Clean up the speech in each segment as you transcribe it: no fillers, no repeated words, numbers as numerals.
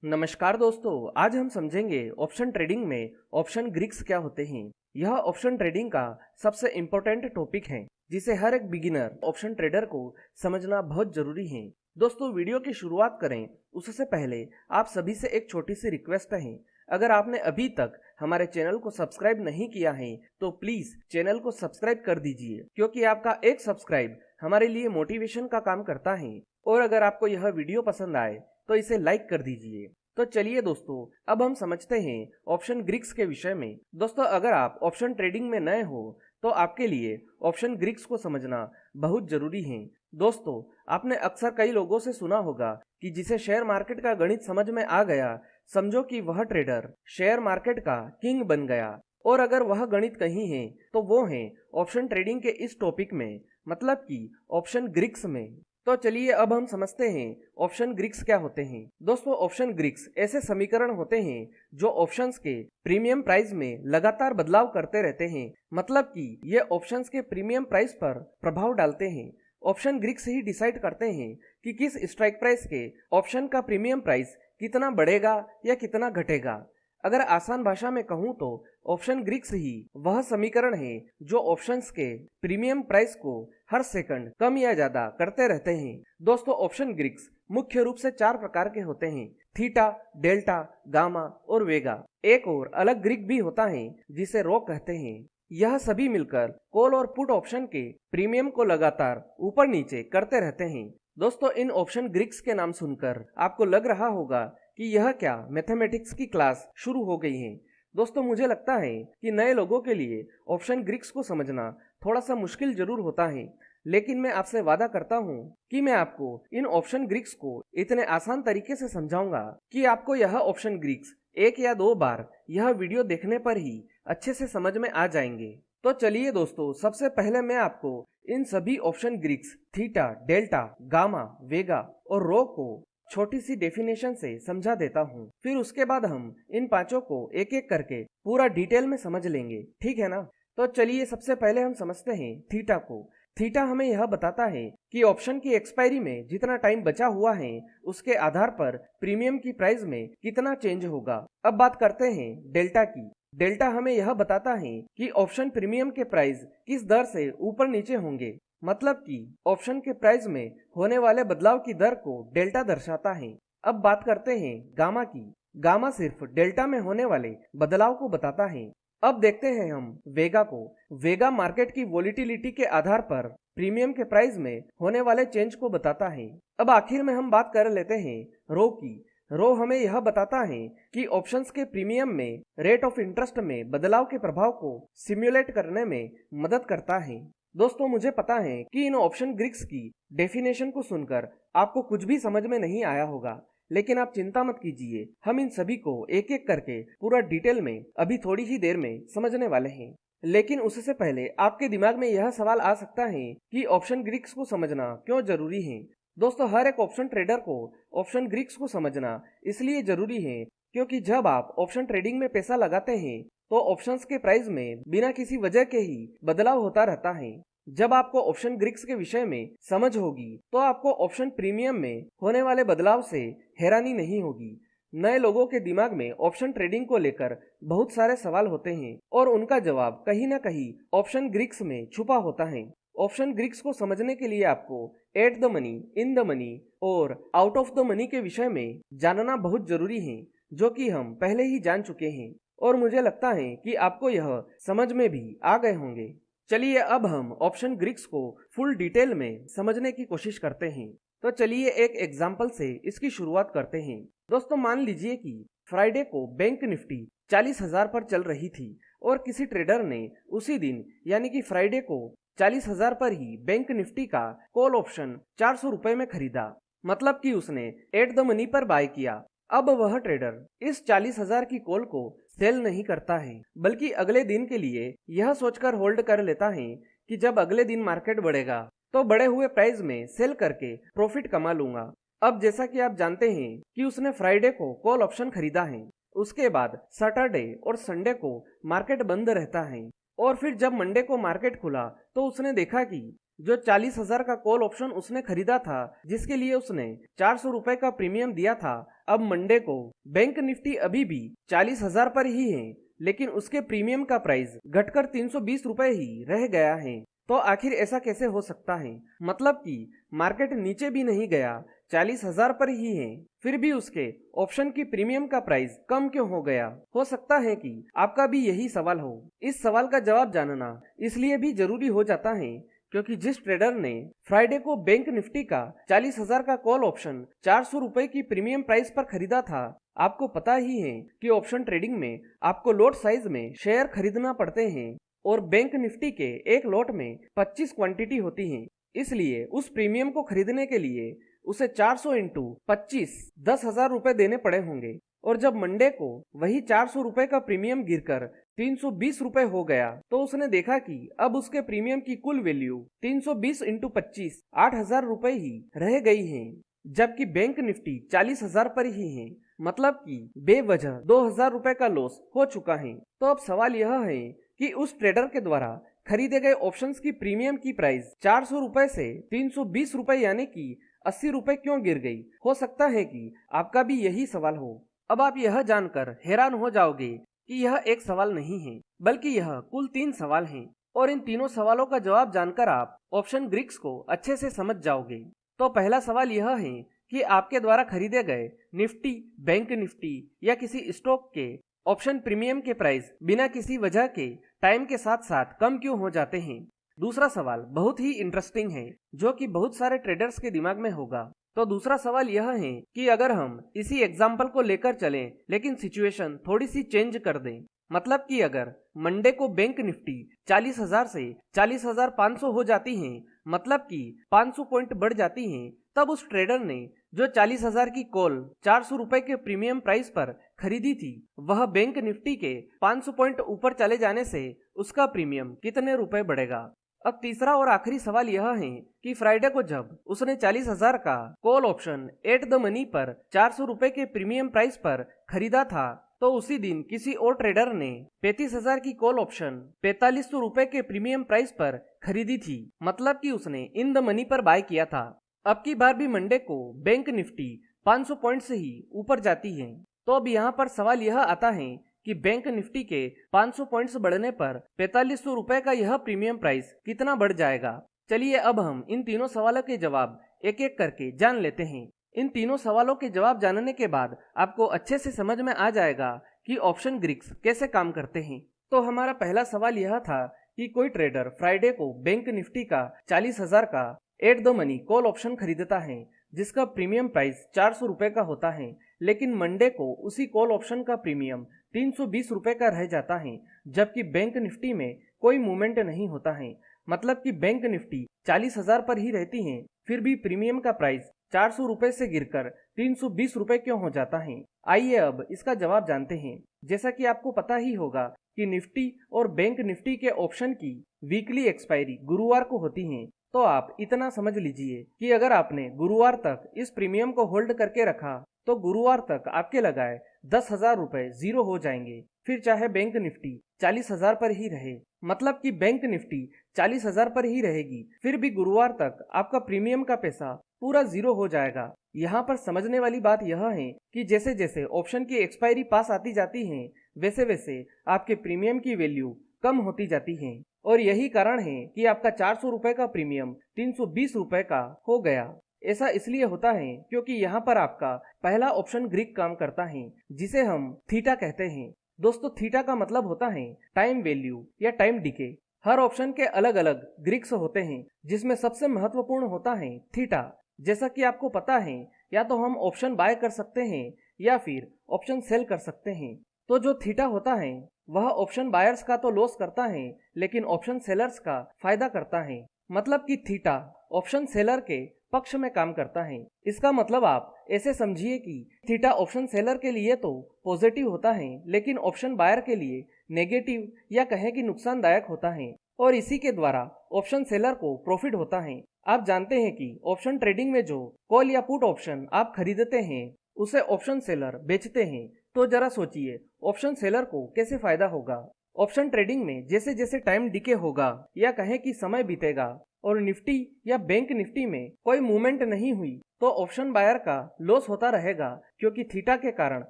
नमस्कार दोस्तों, आज हम समझेंगे ऑप्शन ट्रेडिंग में ऑप्शन ग्रीक्स क्या होते हैं। यह ऑप्शन ट्रेडिंग का सबसे इम्पोर्टेंट टॉपिक है जिसे हर एक बिगिनर ऑप्शन ट्रेडर को समझना बहुत जरूरी है। दोस्तों, वीडियो की शुरुआत करें उससे पहले आप सभी से एक छोटी सी रिक्वेस्ट है। अगर आपने अभी तक हमारे चैनल को सब्सक्राइब नहीं किया है तो प्लीज चैनल को सब्सक्राइब कर दीजिए, क्योंकि आपका एक सब्सक्राइब हमारे लिए मोटिवेशन का काम करता है। और अगर आपको यह वीडियो पसंद आए तो इसे लाइक कर दीजिए। तो चलिए दोस्तों, अब हम समझते हैं ऑप्शन ग्रीक्स के विषय में। दोस्तों, अगर आप ऑप्शन ट्रेडिंग में नए हो तो आपके लिए ऑप्शन ग्रीक्स को समझना बहुत जरूरी है। दोस्तों, आपने अक्सर कई लोगों से सुना होगा कि जिसे शेयर मार्केट का गणित समझ में आ गया, समझो कि वह ट्रेडर शेयर मार्केट का किंग बन गया। और अगर वह गणित कहीं है तो वो है ऑप्शन ट्रेडिंग के इस टॉपिक में, मतलब कि ऑप्शन ग्रीक्स में। तो चलिए अब हम समझते हैं ऑप्शन ग्रीक्स क्या होते हैं। दोस्तों, ऑप्शन ग्रीक्स ऐसे समीकरण होते हैं जो ऑप्शंस के प्रीमियम प्राइस में लगातार बदलाव करते रहते हैं, मतलब कि ये ऑप्शंस के प्रीमियम प्राइस पर प्रभाव डालते हैं। ऑप्शन ग्रीक्स ही डिसाइड करते हैं कि किस स्ट्राइक प्राइस के ऑप्शन का प्रीमियम प्राइस कितना बढ़ेगा या कितना घटेगा। अगर आसान भाषा में कहूँ तो ऑप्शन ग्रीक्स ही वह समीकरण है जो ऑप्शंस के प्रीमियम प्राइस को हर सेकंड कम या ज्यादा करते रहते हैं। दोस्तों, ऑप्शन ग्रीक्स मुख्य रूप से 4 प्रकार के होते हैं: थीटा, डेल्टा, गामा और वेगा। एक और अलग ग्रीक भी होता है जिसे रो कहते हैं। यह सभी मिलकर कॉल और पुट ऑप्शन के प्रीमियम को लगातार ऊपर नीचे करते रहते हैं। दोस्तों, इन ऑप्शन ग्रीक्स के नाम सुनकर आपको लग रहा होगा कि यह क्या मैथमेटिक्स की क्लास शुरू हो गई है। दोस्तों, मुझे लगता है कि नए लोगों के लिए ऑप्शन ग्रीक्स को समझना थोड़ा सा मुश्किल जरूर होता है, लेकिन मैं आपसे वादा करता हूँ कि मैं आपको इन ऑप्शन ग्रीक्स को इतने आसान तरीके से समझाऊंगा कि आपको यह ऑप्शन ग्रीक्स 1 या 2 बार यह वीडियो देखने पर ही अच्छे से समझ में आ जाएंगे। तो चलिए दोस्तों, सबसे पहले मैं आपको इन सभी option Greeks theta, delta, gamma, vega और रो को छोटी सी डेफिनेशन से समझा देता हूँ। फिर उसके बाद हम इन पांचों को एक एक करके पूरा डिटेल में समझ लेंगे, ठीक है ना। तो चलिए सबसे पहले हम समझते हैं थीटा को। थीटा हमें यह बताता है कि ऑप्शन की एक्सपायरी में जितना टाइम बचा हुआ है उसके आधार पर प्रीमियम की प्राइस में कितना चेंज होगा। अब बात करते हैं डेल्टा की। डेल्टा हमें यह बताता है कि ऑप्शन प्रीमियम के प्राइस किस दर से ऊपर नीचे होंगे, मतलब कि ऑप्शन के प्राइस में होने वाले बदलाव की दर को डेल्टा दर्शाता है। अब बात करते हैं गामा की। गामा सिर्फ डेल्टा में होने वाले बदलाव को बताता है। अब देखते हैं हम वेगा को। वेगा मार्केट की वोलेटिलिटी के आधार पर प्रीमियम के प्राइस में होने वाले चेंज को बताता है। अब आखिर में हम बात कर लेते हैं रो की। रो हमें यह बताता है कि ऑप्शंस के प्रीमियम में रेट ऑफ इंटरेस्ट में बदलाव के प्रभाव को सिम्युलेट करने में मदद करता है। दोस्तों, मुझे पता है कि इन ऑप्शन ग्रीक्स की डेफिनेशन को सुनकर आपको कुछ भी समझ में नहीं आया होगा, लेकिन आप चिंता मत कीजिए, हम इन सभी को एक एक करके पूरा डिटेल में अभी थोड़ी ही देर में समझने वाले हैं। लेकिन उससे पहले आपके दिमाग में यह सवाल आ सकता है कि ऑप्शन ग्रीक्स को समझना क्यों जरूरी है। दोस्तों, हर एक ऑप्शन ट्रेडर को ऑप्शन ग्रीक्स को समझना इसलिए जरूरी है क्योंकि जब आप ऑप्शन ट्रेडिंग में पैसा लगाते हैं तो ऑप्शंस के प्राइस में बिना किसी वजह के ही बदलाव होता रहता है। जब आपको ऑप्शन ग्रीक्स के विषय में समझ होगी तो आपको ऑप्शन प्रीमियम में होने वाले बदलाव से हैरानी नहीं होगी। नए लोगों के दिमाग में ऑप्शन ट्रेडिंग को लेकर बहुत सारे सवाल होते हैं और उनका जवाब कहीं ना कहीं ऑप्शन ग्रीक्स में छुपा होता है। ऑप्शन ग्रीक्स को समझने के लिए आपको eight the money, in the money और आउट ऑफ द मनी के विषय में जानना बहुत जरूरी है, जो कि हम पहले ही जान चुके हैं और मुझे लगता है कि आपको यह समझ में भी आ गए होंगे। चलिए अब हम ऑप्शन ग्रीक्स को फुल डिटेल में समझने की कोशिश करते हैं। तो चलिए एक एग्जाम्पल से इसकी शुरुआत करते हैं। दोस्तों, मान लीजिए कि फ्राइडे को बैंक निफ्टी 40,000 पर चल रही थी और किसी ट्रेडर ने उसी दिन यानी कि फ्राइडे को 40,000 पर ही बैंक निफ्टी का कॉल ऑप्शन 400 रुपए में खरीदा, मतलब कि उसने एट द मनी पर बाय किया। अब वह ट्रेडर इस 40,000 की कॉल को सेल नहीं करता है, बल्कि अगले दिन के लिए यह सोचकर होल्ड कर लेता है कि जब अगले दिन मार्केट बढ़ेगा तो बढ़े हुए प्राइस में सेल करके प्रॉफिट कमा लूंगा। अब जैसा कि आप जानते हैं कि उसने फ्राइडे को कॉल ऑप्शन खरीदा है, उसके बाद सैटरडे और संडे को मार्केट बंद रहता है और फिर जब मंडे को मार्केट खुला तो उसने देखा कि जो 40,000 का कॉल ऑप्शन उसने खरीदा था, जिसके लिए उसने 400 रुपए का प्रीमियम दिया था, अब मंडे को बैंक निफ्टी अभी भी 40,000 पर ही है, लेकिन उसके प्रीमियम का प्राइस घटकर 320 रुपए ही रह गया है। तो आखिर ऐसा कैसे हो सकता है? मतलब कि मार्केट नीचे भी नहीं गया, 40,000 पर ही है, फिर भी उसके ऑप्शन की प्रीमियम का प्राइस कम क्यों हो गया? हो सकता है कि आपका भी यही सवाल हो। इस सवाल का जवाब जानना इसलिए भी जरूरी हो जाता है क्योंकि जिस ट्रेडर ने फ्राइडे को बैंक निफ्टी का 40,000 का कॉल ऑप्शन 400 रुपए की प्रीमियम प्राइस पर खरीदा था, आपको पता ही है कि ऑप्शन ट्रेडिंग में आपको लॉट साइज में शेयर खरीदना पड़ते हैं और बैंक निफ्टी के एक लॉट में 25 क्वांटिटी होती है। इसलिए उस प्रीमियम को खरीदने के लिए उसे 400 इंटू 25 10,000 रुपए देने पड़े होंगे। और जब मंडे को वही 400 रुपए का प्रीमियम गिरकर 320 रुपए हो गया, तो उसने देखा कि अब उसके प्रीमियम की कुल वैल्यू 320 इंटू 25 8,000 रुपए ही रह गई है, जबकि बैंक निफ्टी 40,000 पर ही है। मतलब कि बेवजह 2,000 रुपए का लॉस हो चुका है। तो अब सवाल यह है कि उस ट्रेडर के द्वारा खरीदे गए ऑप्शंस की प्रीमियम की प्राइस 400 रुपए से 320 रुपए यानी कि 80 रुपए क्यों गिर गई? हो सकता है कि आपका भी यही सवाल हो। अब आप यह जानकर हैरान हो जाओगे कि यह एक सवाल नहीं है, बल्कि यह कुल 3 सवाल हैं और इन तीनों सवालों का जवाब जानकर आप ऑप्शन ग्रीक्स को अच्छे से समझ जाओगे। तो पहला सवाल यह है कि आपके द्वारा खरीदे गए निफ्टी, बैंक निफ्टी या किसी स्टॉक के ऑप्शन प्रीमियम के प्राइस बिना किसी वजह के टाइम के साथ साथ कम क्यों हो जाते हैं? दूसरा सवाल बहुत ही इंटरेस्टिंग है, जो कि बहुत सारे ट्रेडर्स के दिमाग में होगा। तो दूसरा सवाल यह है कि अगर हम इसी एग्जाम्पल को लेकर चलें, लेकिन सिचुएशन थोड़ी सी चेंज कर दें, मतलब कि अगर मंडे को बैंक निफ्टी 40,000 से 40,500 हो जाती है, मतलब कि 500 पॉइंट बढ़ जाती हैं, तब उस ट्रेडर ने जो 40,000 की कॉल 400 रुपए के प्रीमियम प्राइस पर खरीदी थी, वह बैंक निफ्टी के 500 पॉइंट ऊपर चले जाने से उसका प्रीमियम कितने रुपए बढ़ेगा? अब तीसरा और आखिरी सवाल यह है कि फ्राइडे को जब उसने 40,000 का call option eight the money पर 400 रुपए के प्रीमियम प्राइस पर खरीदा था, तो उसी दिन किसी और ट्रेडर ने 35,000 की कॉल ऑप्शन 4500 रुपए के प्रीमियम प्राइस पर खरीदी थी, मतलब कि उसने इन द मनी पर बाय किया था। अब की बार भी मंडे को बैंक निफ्टी 500 पॉइंट से ही ऊपर जाती है। तो अब यहाँ पर सवाल यह आता है कि बैंक निफ्टी के 500 पॉइंट्स बढ़ने पर 4500 रुपए का यह प्रीमियम प्राइस कितना बढ़ जाएगा? चलिए अब हम इन तीनों सवालों के जवाब एक एक करके जान लेते हैं। इन तीनों सवालों के जवाब जानने के बाद आपको अच्छे से समझ में आ जाएगा कि ऑप्शन ग्रीक्स कैसे काम करते हैं। तो हमारा पहला सवाल यह था कि कोई ट्रेडर फ्राइडे को बैंक निफ्टी का 40,000 का eight the money call option खरीदता है, जिसका प्रीमियम प्राइस 400 रुपए का होता है, लेकिन मंडे को उसी कॉल ऑप्शन का प्रीमियम 320 रुपए का रह जाता है, जबकि बैंक निफ्टी में कोई मूवमेंट नहीं होता है। मतलब कि बैंक निफ्टी 40,000 पर ही रहती है, फिर भी प्रीमियम का प्राइस 400 रुपए से गिरकर 320 रुपए क्यों हो जाता है? आइए अब इसका जवाब जानते हैं। जैसा कि आपको पता ही होगा कि निफ्टी और बैंक निफ्टी के ऑप्शन की वीकली एक्सपायरी गुरुवार को होती है। तो आप इतना समझ लीजिए कि अगर आपने गुरुवार तक इस प्रीमियम को होल्ड करके रखा, तो गुरुवार तक आपके लगाए 10,000 रुपए जीरो हो जाएंगे, फिर चाहे बैंक निफ्टी 40,000 पर ही रहे। मतलब कि बैंक निफ्टी 40,000 पर ही रहेगी, फिर भी गुरुवार तक आपका प्रीमियम का पैसा पूरा जीरो हो जाएगा। यहाँ पर समझने वाली बात यह है कि जैसे जैसे ऑप्शन की एक्सपायरी पास आती जाती है, वैसे वैसे आपके प्रीमियम की वैल्यू कम होती जाती है, और यही कारण है कि आपका 400 रुपए का प्रीमियम 320 रुपए का हो गया। ऐसा इसलिए होता है क्योंकि यहाँ पर आपका पहला ऑप्शन ग्रीक काम करता है, जिसे हम थीटा कहते हैं। दोस्तों, थीटा का मतलब होता है टाइम वैल्यू या टाइम डिके। हर ऑप्शन के अलग अलग ग्रीक्स होते हैं, जिसमें सबसे महत्वपूर्ण होता है थीटा। जैसा कि आपको पता है, या तो हम ऑप्शन बाय कर सकते हैं या फिर ऑप्शन सेल कर सकते हैं। तो जो थीटा होता है वह ऑप्शन बायर्स का तो लॉस करता है, लेकिन ऑप्शन सेलर्स का फायदा करता है। मतलब कि थीटा ऑप्शन सेलर के पक्ष में काम करता है। इसका मतलब आप ऐसे समझिए कि थीटा ऑप्शन सेलर के लिए तो पॉजिटिव होता है, लेकिन ऑप्शन बायर के लिए नेगेटिव या कहें कि नुकसानदायक होता है, और इसी के द्वारा ऑप्शन सेलर को प्रॉफिट होता है। आप जानते हैं कि ऑप्शन ट्रेडिंग में जो कॉल या पुट ऑप्शन आप खरीदते हैं, उसे ऑप्शन सेलर बेचते हैं। तो जरा सोचिए ऑप्शन सेलर को कैसे फायदा होगा। ऑप्शन ट्रेडिंग में जैसे जैसे टाइम डिके होगा या कहें कि समय बीतेगा, और निफ्टी या बैंक निफ्टी में कोई मूवमेंट नहीं हुई तो ऑप्शन बायर का लॉस होता रहेगा, क्योंकि थीटा के कारण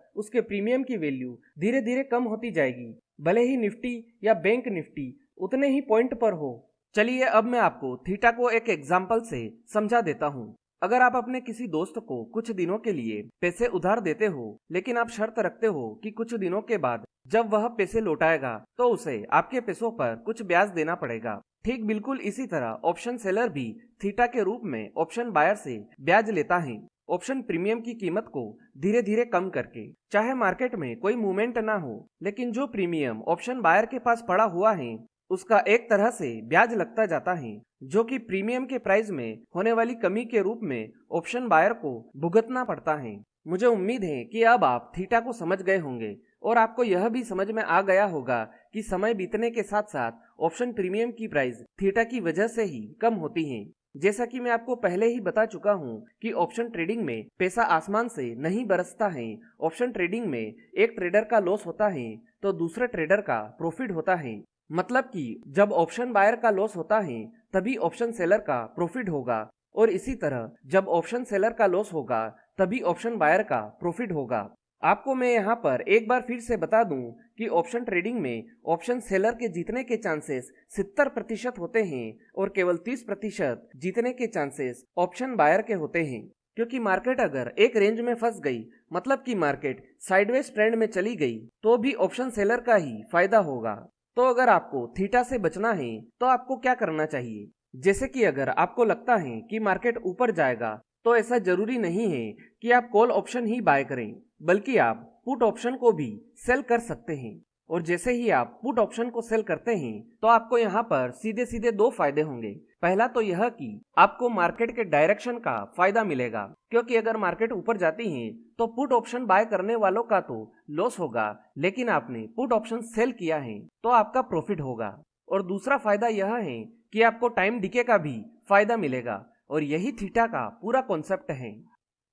उसके प्रीमियम की वैल्यू धीरे धीरे कम होती जाएगी, भले ही निफ्टी या बैंक निफ्टी उतने ही पॉइंट पर हो। चलिए अब मैं आपको थीटा को एक एग्जाम्पल से समझा देता हूँ। अगर आप अपने किसी दोस्त को कुछ दिनों के लिए पैसे उधार देते हो, लेकिन आप शर्त रखते हो कि कुछ दिनों के बाद जब वह पैसे लौटाएगा तो उसे आपके पैसों पर कुछ ब्याज देना पड़ेगा। ठीक बिल्कुल इसी तरह ऑप्शन सेलर भी थीटा के रूप में ऑप्शन बायर से ब्याज लेता है, ऑप्शन प्रीमियम की कीमत को धीरे धीरे कम करके। चाहे मार्केट में कोई मूवमेंट ना हो, लेकिन जो प्रीमियम ऑप्शन बायर के पास पड़ा हुआ है उसका एक तरह से ब्याज लगता जाता है, जो कि प्रीमियम के प्राइस में होने वाली कमी के रूप में ऑप्शन बायर को भुगतना पड़ता है। मुझे उम्मीद है कि अब आप थीटा को समझ गए होंगे और आपको यह भी समझ में आ गया होगा कि समय बीतने के साथ साथ ऑप्शन प्रीमियम की प्राइस थीटा की वजह से ही कम होती है। जैसा कि मैं आपको पहले ही बता चुका हूं कि ऑप्शन ट्रेडिंग में पैसा आसमान से नहीं बरसता है। ऑप्शन ट्रेडिंग में एक ट्रेडर का लॉस होता है तो दूसरे ट्रेडर का प्रॉफिट होता है। मतलब कि जब ऑप्शन बायर का लॉस होता है तभी ऑप्शन सेलर का प्रॉफिट होगा, और इसी तरह जब ऑप्शन सेलर का लॉस होगा तभी ऑप्शन बायर का प्रॉफिट होगा। आपको मैं यहाँ पर एक बार फिर से बता दूं कि ऑप्शन ट्रेडिंग में ऑप्शन सेलर के जीतने के चांसेस 70% होते हैं और केवल 30% जीतने के चांसेस ऑप्शन बायर के होते हैं। क्योंकि मार्केट अगर एक रेंज में फंस गई, मतलब कि मार्केट साइडवेज ट्रेंड में चली गई, तो भी ऑप्शन सेलर का ही फायदा होगा। तो अगर आपको थीटा से बचना है तो आपको क्या करना चाहिए? जैसे कि अगर आपको लगता है कि मार्केट ऊपर जाएगा तो ऐसा जरूरी नहीं है कि आप कॉल ऑप्शन ही बाय करें, बल्कि आप पुट ऑप्शन को भी सेल कर सकते हैं। और जैसे ही आप पुट ऑप्शन को सेल करते हैं तो आपको यहाँ पर सीधे सीधे दो फायदे होंगे। पहला तो यह कि आपको मार्केट के डायरेक्शन का फायदा मिलेगा, क्योंकि अगर मार्केट ऊपर जाती है तो पुट ऑप्शन बाय करने वालों का तो लॉस होगा, लेकिन आपने पुट ऑप्शन सेल किया है तो आपका प्रॉफिट होगा। और दूसरा फायदा यह है कि आपको टाइम डिके का भी फायदा मिलेगा, और यही थीटा का पूरा कॉन्सेप्ट है।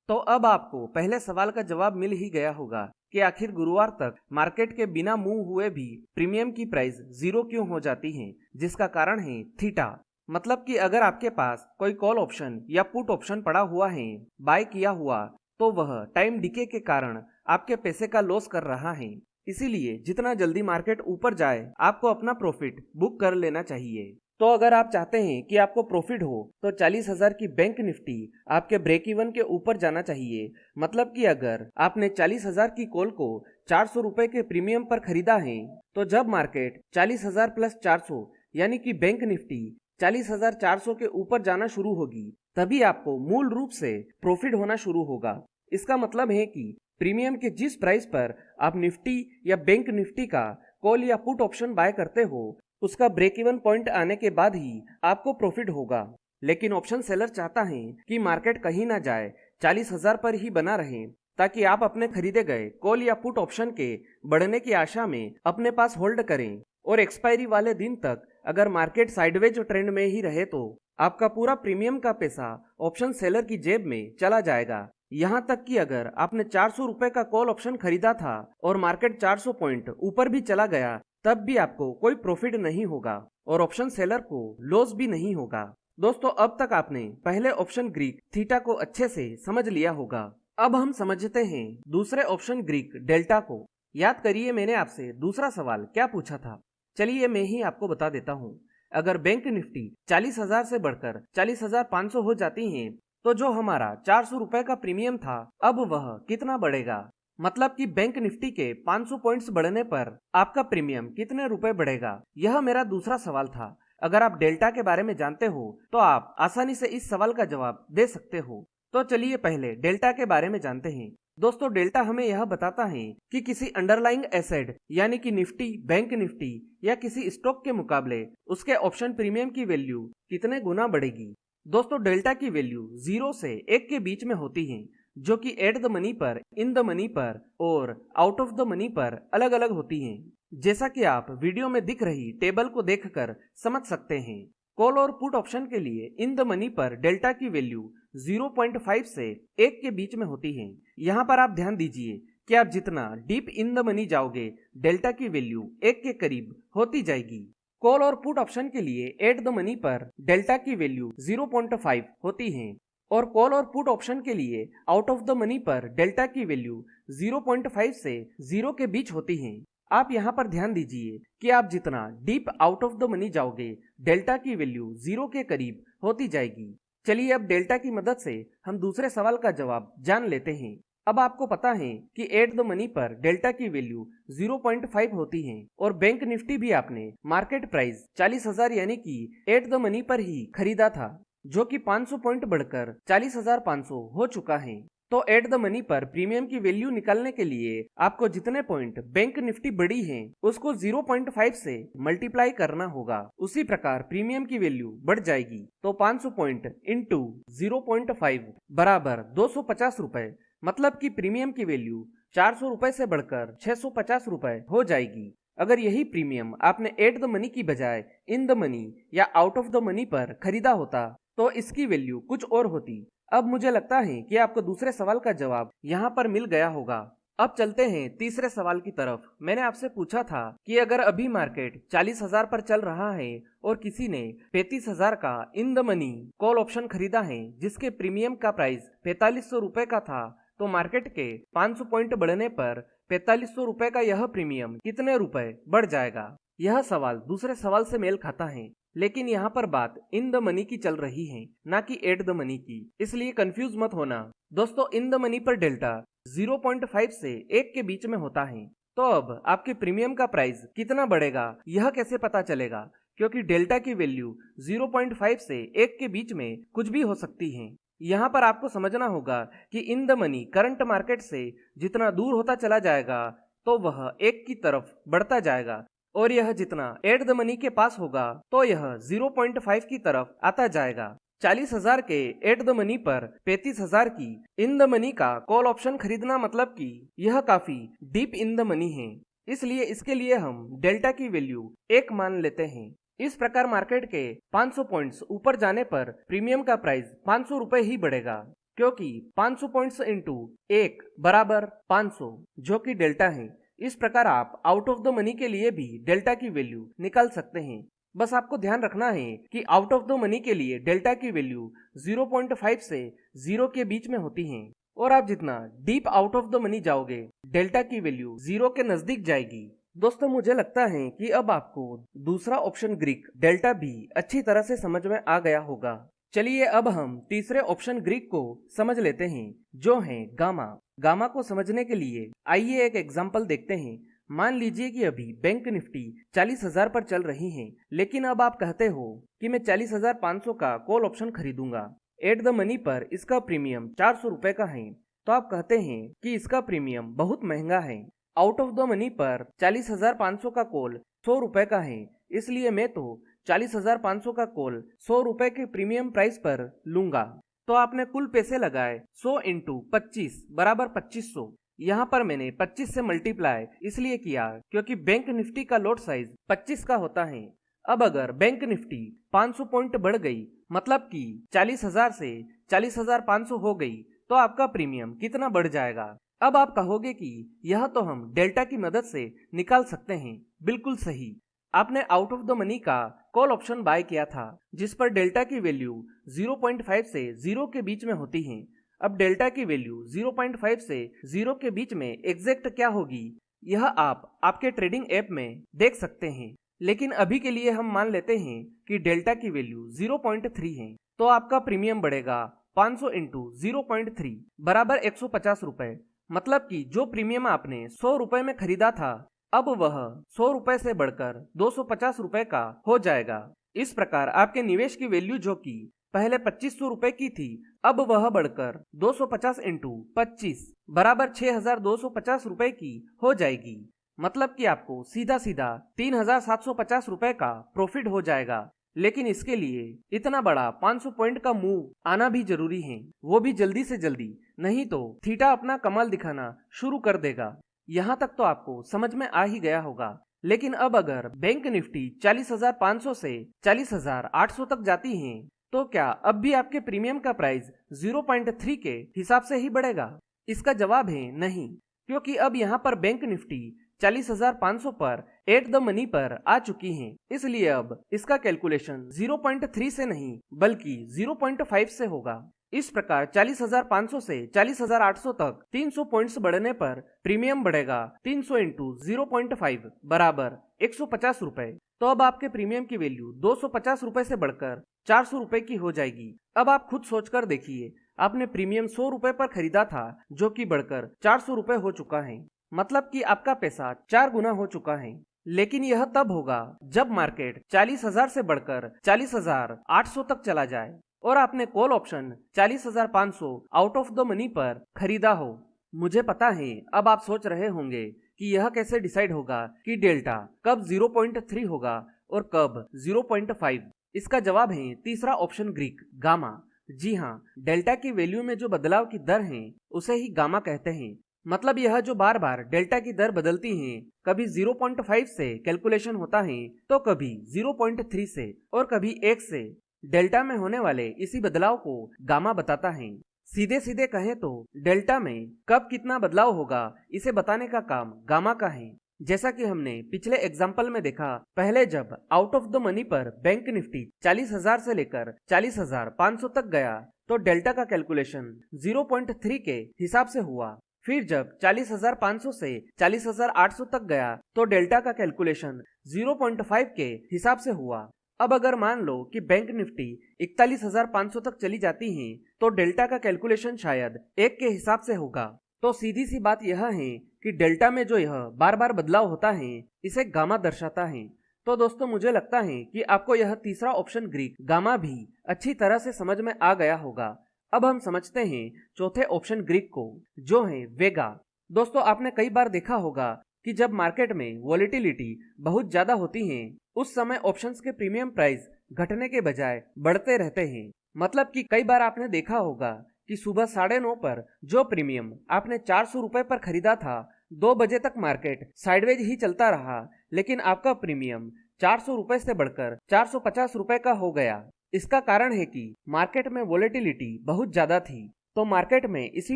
तो अब आपको पहले सवाल का जवाब मिल ही गया होगा कि आखिर गुरुवार तक मार्केट के बिना मूव हुए भी प्रीमियम की प्राइस 0 क्यों हो जाती है, जिसका कारण है थीटा। मतलब कि अगर आपके पास कोई कॉल ऑप्शन या पुट ऑप्शन पड़ा हुआ है बाय किया हुआ, तो वह टाइम डिके के कारण आपके पैसे का लॉस कर रहा है। इसीलिए जितना जल्दी मार्केट ऊपर जाए आपको अपना प्रॉफिट बुक कर लेना चाहिए। तो अगर आप चाहते हैं कि आपको प्रॉफिट हो तो 40,000 की बैंक निफ्टी आपके ब्रेक इवन के ऊपर जाना चाहिए। मतलब कि अगर आपने 40,000 की कॉल को 400 रुपए के प्रीमियम पर खरीदा है, तो जब मार्केट 40,000 प्लस 400 यानी कि बैंक निफ्टी 40,400 के ऊपर जाना शुरू होगी, तभी आपको मूल रूप से प्रॉफिट होना शुरू होगा। इसका मतलब है कि प्रीमियम के जिस प्राइस पर आप निफ्टी या बैंक निफ्टी का कॉल या पुट ऑप्शन बाय करते हो, उसका ब्रेक इवन पॉइंट आने के बाद ही आपको प्रॉफिट होगा। लेकिन ऑप्शन सेलर चाहता है कि मार्केट कहीं ना जाए, 40,000 पर ही बना रहे, ताकि आप अपने खरीदे गए कॉल या पुट ऑप्शन के बढ़ने की आशा में अपने पास होल्ड करें, और एक्सपायरी वाले दिन तक अगर मार्केट साइडवेज ट्रेंड में ही रहे तो आपका पूरा प्रीमियम का पैसा ऑप्शन सेलर की जेब में चला जाएगा। यहाँ तक कि अगर आपने 400 रुपए का कॉल ऑप्शन खरीदा था और मार्केट 400 पॉइंट ऊपर भी चला गया, तब भी आपको कोई प्रॉफिट नहीं होगा और ऑप्शन सेलर को लॉस भी नहीं होगा। दोस्तों, अब तक आपने पहले ऑप्शन ग्रीक थीटा को अच्छे से समझ लिया होगा। अब हम समझते हैं दूसरे ऑप्शन ग्रीक डेल्टा को। याद करिए मैंने आपसे दूसरा सवाल क्या पूछा था। चलिए मैं ही आपको बता देता हूँ। अगर बैंक निफ्टी 40,000 से बढ़कर 40,500 हो जाती है, तो जो हमारा 400 रुपए का प्रीमियम था अब वह कितना बढ़ेगा? मतलब कि बैंक निफ्टी के 500 पॉइंट्स बढ़ने पर आपका प्रीमियम कितने रुपए बढ़ेगा? यह मेरा दूसरा सवाल था। अगर आप डेल्टा के बारे में जानते हो तो आप आसानी से इस सवाल का जवाब दे सकते हो। तो चलिए पहले डेल्टा के बारे में जानते हैं। दोस्तों, डेल्टा हमें यह बताता है कि किसी अंडरलाइंग एसेट यानी कि निफ्टी, बैंक निफ्टी या किसी स्टॉक के मुकाबले उसके ऑप्शन प्रीमियम की वैल्यू कितने गुना बढ़ेगी। दोस्तों, डेल्टा की वैल्यू 0 से 1 के बीच में होती है, जो कि एट द मनी पर, इन द मनी पर और आउट ऑफ द मनी पर अलग अलग होती हैं। जैसा कि आप वीडियो में दिख रही टेबल को देखकर समझ सकते हैं। कॉल और पुट ऑप्शन के लिए इन द मनी पर डेल्टा की वैल्यू 0.5 से 1 के बीच में होती है। यहाँ पर आप ध्यान दीजिए कि आप जितना डीप इन द मनी जाओगे, डेल्टा की वैल्यू 1 के करीब होती जाएगी। कॉल और पुट ऑप्शन के लिए एट द मनी पर डेल्टा की वैल्यू 0.5 होती है और कॉल और पुट ऑप्शन के लिए आउट ऑफ द मनी पर डेल्टा की वैल्यू 0.5 से 0 के बीच होती है। आप यहाँ पर ध्यान दीजिए कि आप जितना deep out of the money जाओगे डेल्टा की वैल्यू 0 के करीब होती जाएगी। चलिए अब डेल्टा की मदद से हम दूसरे सवाल का जवाब जान लेते हैं। अब आपको पता है कि एट द मनी पर डेल्टा की वैल्यू 0.5 होती है और बैंक निफ्टी भी आपने मार्केट प्राइस 40,000 यानी कि एट द मनी पर ही खरीदा था, जो कि 500 पॉइंट बढ़कर 40,500 हो चुका है। तो एट द मनी पर प्रीमियम की वैल्यू निकालने के लिए आपको जितने पॉइंट बैंक निफ्टी बढ़ी है उसको 0.5 से मल्टीप्लाई करना होगा। उसी प्रकार प्रीमियम की वैल्यू बढ़ जाएगी तो 500 पॉइंट इंटू 0.5 बराबर 250 रुपए, मतलब कि प्रीमियम की वैल्यू 400 रुपए से बढ़कर 650 रुपए हो जाएगी। अगर यही प्रीमियम आपने एट द मनी की बजाय इन द मनी या आउट ऑफ द मनी पर खरीदा होता तो इसकी वैल्यू कुछ और होती। अब मुझे लगता है कि आपको दूसरे सवाल का जवाब यहाँ पर मिल गया होगा। अब चलते हैं तीसरे सवाल की तरफ। मैंने आपसे पूछा था कि अगर अभी मार्केट 40,000 पर चल रहा है और किसी ने 35,000 का in the money call option खरीदा है जिसके प्रीमियम का प्राइस 4500 रुपए का था, तो मार्केट के 500 पॉइंट बढ़ने पर 4500 रुपए का यह प्रीमियम कितने रुपए बढ़ जाएगा। यह सवाल दूसरे सवाल से मेल खाता है, लेकिन यहाँ पर बात इन द मनी की चल रही है ना कि एट द मनी की, इसलिए कंफ्यूज मत होना। दोस्तों इन द मनी पर डेल्टा 0.5 से 1 के बीच में होता है। तो अब आपके प्रीमियम का प्राइस कितना बढ़ेगा यह कैसे पता चलेगा, क्योंकि डेल्टा की वैल्यू 0.5 से 1 के बीच में कुछ भी हो सकती है। यहाँ पर आपको समझना होगा कि in the money current market से जितना दूर होता चला जाएगा तो वह 1 की तरफ बढ़ता जाएगा और यह जितना एट द मनी के पास होगा तो यह 0.5 की तरफ आता जाएगा। 40,000 के एट द मनी पर 35,000 की इन द मनी का कॉल ऑप्शन खरीदना मतलब कि यह काफी डीप इन द मनी है, इसलिए इसके लिए हम डेल्टा की वैल्यू 1 मान लेते हैं। इस प्रकार मार्केट के 500 पॉइंट्स ऊपर जाने पर प्रीमियम का प्राइस 500 रुपए ही बढ़ेगा, क्योंकि 500 पॉइंट्स इंटू 1 बराबर 500 जो कि डेल्टा है। इस प्रकार आप आउट ऑफ द मनी के लिए भी डेल्टा की वैल्यू निकाल सकते हैं। बस आपको ध्यान रखना है कि आउट ऑफ द मनी के लिए डेल्टा की वैल्यू 0.5 से 0 के बीच में होती है और आप जितना deep out of the money जाओगे डेल्टा की वैल्यू 0 के नजदीक जाएगी। दोस्तों मुझे लगता है कि अब आपको दूसरा ऑप्शन ग्रीक डेल्टा भी अच्छी तरह से समझ में आ गया होगा। चलिए अब हम तीसरे ऑप्शन ग्रीक को समझ लेते हैं जो है गामा। गामा को समझने के लिए आइए एक एग्जांपल देखते हैं। मान लीजिए कि अभी बैंक निफ्टी 40,000 पर चल रही है, लेकिन अब आप कहते हो कि मैं 40,500 का कॉल ऑप्शन खरीदूंगा। एट द मनी पर इसका प्रीमियम 400 रुपए का है, तो आप कहते हैं कि इसका प्रीमियम बहुत महंगा है। आउट ऑफ द मनी पर 40,500 का कॉल 100 रुपए का है, इसलिए मैं तो 40,500 का कॉल 100 रुपए के प्रीमियम प्राइस पर लूंगा। तो आपने कुल पैसे लगाए 100 इंटू 25 बराबर 2500। यहाँ पर मैंने 25 से मल्टीप्लाई इसलिए किया क्योंकि बैंक निफ्टी का लॉट साइज 25 का होता है। अब अगर बैंक निफ्टी 500 पॉइंट बढ़ गई, मतलब कि 40,000 से 40,500 हो गई, तो आपका प्रीमियम कितना बढ़ जाएगा। अब आप कहोगे कि यह तो हम डेल्टा की मदद से निकाल सकते हैं। बिल्कुल सही, आपने आउट ऑफ द मनी का कॉल ऑप्शन बाय किया था जिस पर डेल्टा की वैल्यू 0.5 से 0 के बीच में होती है। अब डेल्टा की वैल्यू 0.5 से 0 के बीच में एग्जैक्ट क्या होगी यह आप आपके ट्रेडिंग ऐप में देख सकते हैं, लेकिन अभी के लिए हम मान लेते हैं कि डेल्टा की वैल्यू 0.3 है। तो आपका प्रीमियम बढ़ेगा 500 इंटू 0.3 बराबर 150 रुपए, मतलब कि जो प्रीमियम आपने 100 रुपए में खरीदा था अब वह 100 रुपए से बढ़कर 250 रुपए का हो जाएगा। इस प्रकार आपके निवेश की वैल्यू जो कि पहले 2500 रुपए की थी अब वह बढ़कर 250 इंटू 25 बराबर 6,250 रुपए की हो जाएगी। मतलब कि आपको सीधा सीधा 3,750 रुपए का प्रॉफिट हो जाएगा। लेकिन इसके लिए इतना बड़ा 500 पॉइंट का मूव आना भी जरूरी है, वो भी जल्दी से जल्दी, नहीं तो थीटा अपना कमाल दिखाना शुरू कर देगा। यहाँ तक तो आपको समझ में आ ही गया होगा। लेकिन अब अगर बैंक निफ्टी 40,500 से 40,800 तक जाती है तो क्या अब भी आपके प्रीमियम का प्राइस 0.3 के हिसाब से ही बढ़ेगा? इसका जवाब है नहीं, क्योंकि अब यहाँ पर बैंक निफ्टी 40,500 पर एट द मनी पर आ चुकी हैं। इसलिए अब इसका कैलकुलेशन 0.3 से नहीं बल्कि 0.5 से होगा। इस प्रकार 40,500 से 40,800 तक 300 पॉइंट्स बढ़ने पर प्रीमियम बढ़ेगा 300 इंटू 0.5 बराबर 150 रुपए। तो अब आपके प्रीमियम की वैल्यू 250 रुपए से बढ़कर 400 रुपए की हो जाएगी। अब आप खुद सोचकर देखिए, आपने प्रीमियम 100 रुपए पर खरीदा था जो कि बढ़कर 400 रुपए हो चुका है, मतलब कि आपका पैसा 4 गुना हो चुका है। लेकिन यह तब होगा जब मार्केट 40,000 से बढ़कर 40,800 तक चला जाए और आपने call option 40,500 out of the money पर खरीदा हो। मुझे पता है अब आप सोच रहे होंगे कि यह कैसे डिसाइड होगा कि डेल्टा कब 0.3 होगा और कब 0.5। इसका जवाब है तीसरा ऑप्शन ग्रीक गामा। जी हाँ, डेल्टा की वैल्यू में जो बदलाव की दर है उसे ही गामा कहते हैं। मतलब यह जो बार बार डेल्टा की दर बदलती है, कभी 0.5 से कैलकुलेशन होता है तो कभी 0.3 से और कभी 1 से। डेल्टा में होने वाले इसी बदलाव को गामा बताता है। सीधे सीधे कहें तो डेल्टा में कब कितना बदलाव होगा इसे बताने का काम गामा का है। जैसा कि हमने पिछले एग्जाम्पल में देखा, पहले जब आउट ऑफ द मनी पर बैंक निफ्टी 40,000 से लेकर 40,500 तक गया तो डेल्टा का कैलकुलेशन 0.3 के हिसाब से हुआ। फिर जब 40,500 से 40,800 तक गया तो डेल्टा का कैलकुलेशन 0.5 के हिसाब से हुआ। अब अगर मान लो कि बैंक निफ्टी 41,500 तक चली जाती है तो डेल्टा का कैलकुलेशन शायद 1 के हिसाब से होगा। तो सीधी सी बात यह है कि डेल्टा में जो यह बार बार बदलाव होता है इसे गामा दर्शाता है। तो दोस्तों, मुझे लगता है कि आपको यह तीसरा ऑप्शन ग्रीक गामा भी अच्छी तरह से समझ में आ गया होगा। अब हम समझते हैं चौथे ऑप्शन ग्रीक को, जो है वेगा। दोस्तों, आपने कई बार देखा होगा कि जब मार्केट में वॉलेटिलिटी बहुत ज्यादा होती है उस समय ऑप्शंस के प्रीमियम प्राइस घटने के बजाय बढ़ते रहते हैं। मतलब कि कई बार आपने देखा होगा कि सुबह 9:30 पर जो प्रीमियम आपने 400 रुपए पर खरीदा था, 2 बजे तक मार्केट साइडवेज ही चलता रहा, लेकिन आपका प्रीमियम 400 रुपए से बढ़कर 450 रुपए का हो गया। इसका कारण है कि मार्केट में वॉलेटिलिटी बहुत ज्यादा थी। तो मार्केट में इसी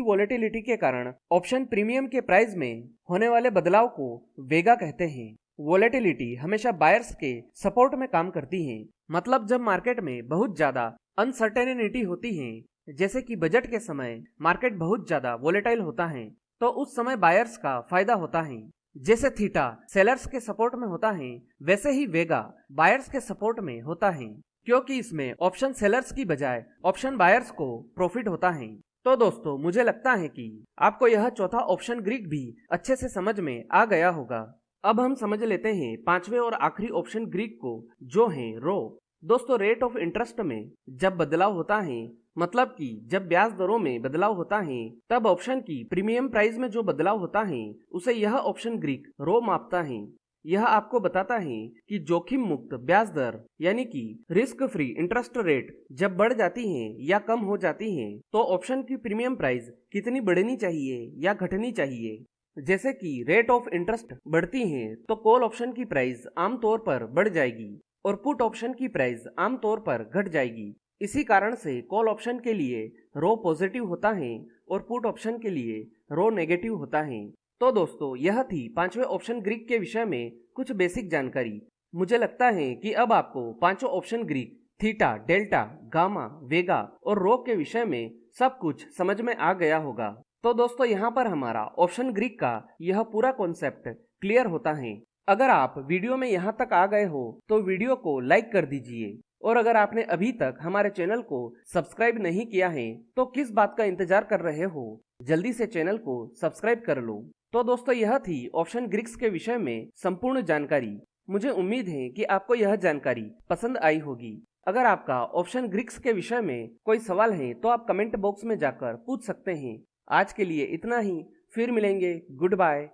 वॉलेटिलिटी के कारण ऑप्शन प्रीमियम के प्राइस में होने वाले बदलाव को वेगा कहते हैं। वॉलेटिलिटी हमेशा बायर्स के सपोर्ट में काम करती है। मतलब जब मार्केट में बहुत ज्यादा अनसर्टेनिटी होती है, जैसे कि बजट के समय मार्केट बहुत ज्यादा वॉलेटाइल होता है, तो उस समय बायर्स का फायदा होता है। जैसे थीटा सेलर्स के सपोर्ट में होता है, वैसे ही वेगा बायर्स के सपोर्ट में होता है, क्योंकि इसमें ऑप्शन सेलर्स की बजाय ऑप्शन बायर्स को प्रॉफिट होता है। तो दोस्तों, मुझे लगता है कि आपको यह चौथा ऑप्शन ग्रीक भी अच्छे से समझ में आ गया होगा। अब हम समझ लेते हैं पांचवें और आखिरी ऑप्शन ग्रीक को, जो है रो। दोस्तों, रेट ऑफ इंटरेस्ट में जब बदलाव होता है, मतलब कि जब ब्याज दरों में बदलाव होता है, तब ऑप्शन की प्रीमियम प्राइस में जो बदलाव होता है उसे यह ऑप्शन ग्रीक रो मापता है। यह आपको बताता है कि जोखिम मुक्त ब्याज दर यानी कि रिस्क फ्री इंटरेस्ट रेट जब बढ़ जाती है या कम हो जाती है तो ऑप्शन की प्रीमियम प्राइस कितनी बढ़नी चाहिए या घटनी चाहिए। जैसे कि रेट ऑफ इंटरेस्ट बढ़ती है तो कॉल ऑप्शन की प्राइस आमतौर पर बढ़ जाएगी और पुट ऑप्शन की प्राइस आमतौर पर घट जाएगी। इसी कारण से कॉल ऑप्शन के लिए रो पॉजिटिव होता है और पुट ऑप्शन के लिए रो नेगेटिव होता है। तो दोस्तों, यह थी पांचवें ऑप्शन ग्रीक के विषय में कुछ बेसिक जानकारी। मुझे लगता है कि अब आपको पांचों option Greek theta, delta, gamma, vega और रो के विषय में सब कुछ समझ में आ गया होगा। तो दोस्तों, यहाँ पर हमारा ऑप्शन ग्रीक का यह पूरा कॉन्सेप्ट क्लियर होता है। अगर आप वीडियो में यहाँ तक आ गए हो तो वीडियो को लाइक कर दीजिए, और अगर आपने अभी तक हमारे चैनल को सब्सक्राइब नहीं किया है तो किस बात का इंतजार कर रहे हो, जल्दी से चैनल को सब्सक्राइब कर लो। तो दोस्तों, यह थी ऑप्शन ग्रीक्स के विषय में संपूर्ण जानकारी। मुझे उम्मीद है कि आपको यह जानकारी पसंद आई होगी। अगर आपका ऑप्शन ग्रीक्स के विषय में कोई सवाल है तो आप कमेंट बॉक्स में जाकर पूछ सकते हैं। आज के लिए इतना ही, फिर मिलेंगे। Good bye.